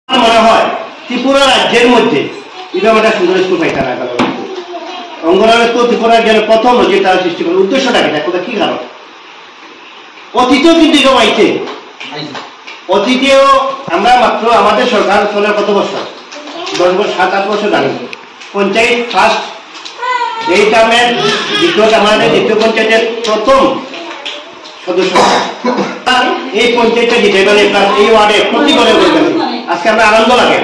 মনে হয় ত্রিপুরা রাজ্যের মধ্যে এরকম একটা সুন্দর স্কুল পাইতে না অঙ্গনওয়াড়ি স্কুল ত্রিপুরার জন্য প্রথম যে তারা সৃষ্টি করার উদ্দেশ্যটা কি কারণ অতীতেও কিন্তু এরকম আইছে অতীতেও আমরা মাত্র আমাদের সরকার চলে কত বছর 10 বছর 7-8 বছর আগে পঞ্চায়েত ফার্স্ট এই টার্মের দ্বিতীয় পঞ্চায়েতের প্রথম সদস্য এই পঞ্চায়েতটা জিতে গেলে এই ওয়ার্ডে প্রতি ঘরে করে গেল আজকে আমরা আনন্দ লাগে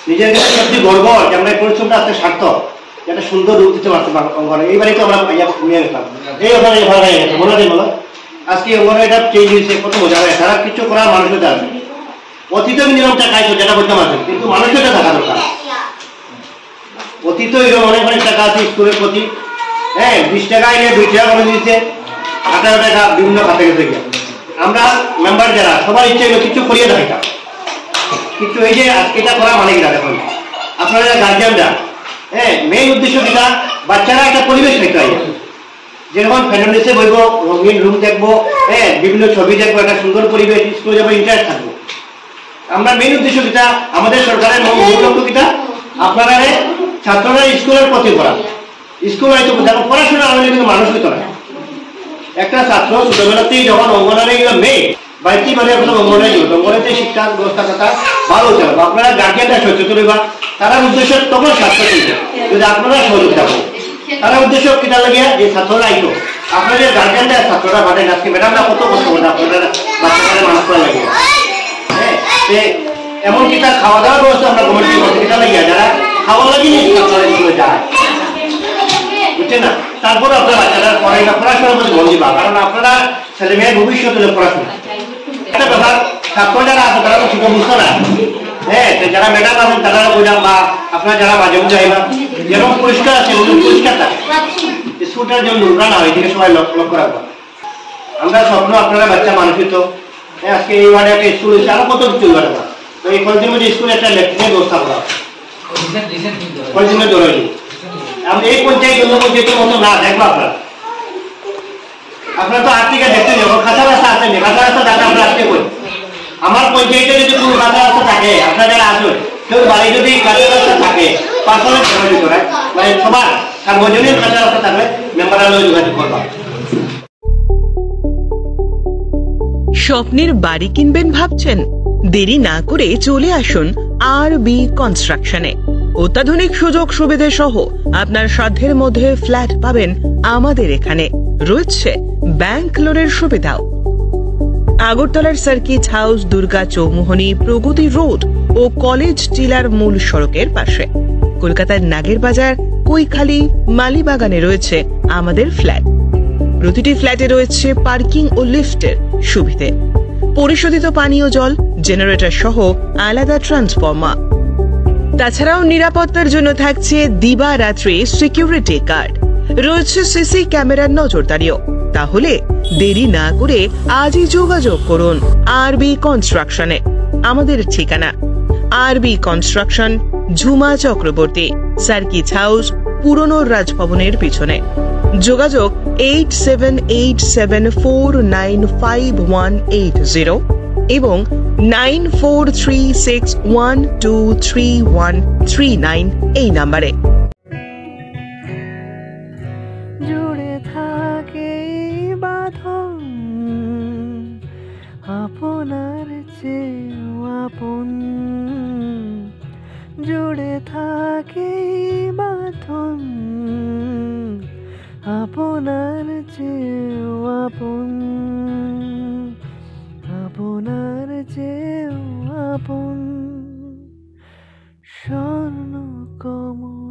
নিজের কাছে সত্যি গর্ব যে আমরা এই পরিশ্রমটা আজকে সার্থক একটা সুন্দর রূপ দিতে পারতে অঙ্গনে এইবারই তো আমরা নিয়ে গেলাম এই ওখানে ভালো হয়ে গেছে মনে বলো আজকে অঙ্গনওয়াড়িটা চেঞ্জ হয়েছে কত মজা হয় সারা কিছু করার মানুষের আছে অতীত নিয়মটা খাইছো যেটা করতে পারছে কিন্তু মানুষের থাকা দরকার অতীত এরকম অনেক টাকা আছে স্কুলের প্রতি হ্যাঁ 20 টাকা এনে 2 টাকা করে দিচ্ছে 18 টাকা বিভিন্ন খাতে গেছে আমরা মেম্বার যারা সবার ইচ্ছে হলো কিছু করিয়ে দেখাইতাম কিন্তু এই যে এটা করা মানে কিনা দেখুন আপনারা গার্জিয়ানরা হ্যাঁ মেইন উদ্দেশ্য কিনা বাচ্চারা একটা পরিবেশ দেখতে হয় যেরকম ফ্যামিলিতে বইব রঙিন রুম দেখবো হ্যাঁ বিভিন্ন ছবি দেখবো একটা সুন্দর পরিবেশ স্কুলে যাবো ইন্টারেস্ট থাকবো আমরা মেইন উদ্দেশ্য কিনা আমাদের সরকারের মূল লক্ষ্য কিনা আপনারা ছাত্ররা স্কুলের প্রতি করা স্কুল হয়তো দেখো পড়াশোনা আমাদের কিন্তু মানুষ হইতো না একটা ছাত্র ছোটবেলাতেই যখন অঙ্গনওয়াড়ি মেয়ে বাড়িতে মানে আপনার অঙ্গনওয়াড়িতে শিক্ষা ব্যবস্থা কথা ভালো হতে হবে আপনারা গার্জিয়ানরা সচেতন হইবা তারা উদ্দেশ্য তখন স্বাস্থ্য চলবে যদি আপনারা সহযোগিতা করেন তারা উদ্দেশ্য কিনা লাগে যে ছাত্ররা আইতো আপনাদের গার্জিয়ানরা ছাত্ররা বাড়েন আজকে ম্যাডামরা কত কষ্ট করে আপনারা বাচ্চাদের মানুষ করা লাগে হ্যাঁ এমনকি তার খাওয়া দাওয়ার ব্যবস্থা আমরা কমিটি করতে কিনা লাগিয়ে যারা খাওয়া লাগিয়ে আপনারা স্কুলে যায় বুঝছেন না তারপরে আপনার বাচ্চারা পড়াশোনার মধ্যে মন দিবা কারণ আপনারা ছেলে মেয়ের ভবিষ্যৎ হলে পড়াশোনা একটা ব্যাপার ছাত্র যারা আছে তারা তো ঠিক বুঝতো না হ্যাঁ যারা ম্যাডাম আছেন তারা বললাম বা আপনারা যারা মাঝে মধ্যে আইবা যেরকম পরিষ্কার আছে পরিষ্কার থাকে স্কুলটার জন্য নোংরা না হয় এদিকে সবাই লক্ষ্য রাখবা আমরা স্বপ্ন আপনারা বাচ্চা মানুষিত হ্যাঁ আজকে এই ওয়ার্ডে একটা স্কুল হয়েছে আরো কত কিছু ওয়ার্ডে তো এই কলেজের মধ্যে স্কুলে একটা ল্যাট্রিনের ব্যবস্থা করা কলেজের জরুরি আমি এই পঞ্চায়েত মতো না দেখবো আপনারা তো আর্থিক দেখতে নেব কাঁচা রাস্তা আছে কাঁচা রাস্তা থাকে আমরা আজকে করি আমার পঞ্চায়েতে যদি কোনো কাঁচা রাস্তা থাকে আপনারা যারা আসবেন কেউ বাড়ি যদি কাঁচা রাস্তা থাকে পার্সোনাল যোগাযোগ করায় মানে সবার সার্বজনীন কাঁচা রাস্তা থাকলে মেম্বাররা যোগাযোগ করবা স্বপ্নের বাড়ি কিনবেন ভাবছেন দেরি না করে চলে আসুন আরবি কনস্ট্রাকশনে অত্যাধুনিক সুযোগ সুবিধা সহ আপনার সাধ্যের মধ্যে ফ্ল্যাট পাবেন আমাদের এখানে রয়েছে ব্যাংক লোনের সুবিধাও আগরতলার সার্কিট হাউস দুর্গা চৌমুহনী প্রগতি রোড ও কলেজ টিলার মূল সড়কের পাশে কলকাতার নাগের বাজার কৈখালি মালিবাগানে রয়েছে আমাদের ফ্ল্যাট প্রতিটি ফ্ল্যাটে রয়েছে পার্কিং ও লিফটের সুবিধে পরিশোধিত পানীয় জল জেনারেটর সহ আলাদা ট্রান্সফরমার তাছাড়াও নিরাপত্তার জন্য থাকছে দিবারাত্রি সিকিউরিটি গার্ড রয়েছে সিসি ক্যামেরার নজরদারিও তাহলে দেরি না করে আজই যোগাযোগ করুন আরবি কনস্ট্রাকশনে আমাদের ঠিকানা আরবি construction Jhuma Chakraborty circuit house পুরনো রাজভবনের পিছনে যোগাযোগ 8787495180 এবং 9436123139 এই নম্বরে জুড়ে থাকে বাঁধন আপনার চেয়েও আপন জুড়ে থাকে বাঁধন আপনার চেয়েও আপন আপনার চেয়েও আপন স্বর্ণ কমল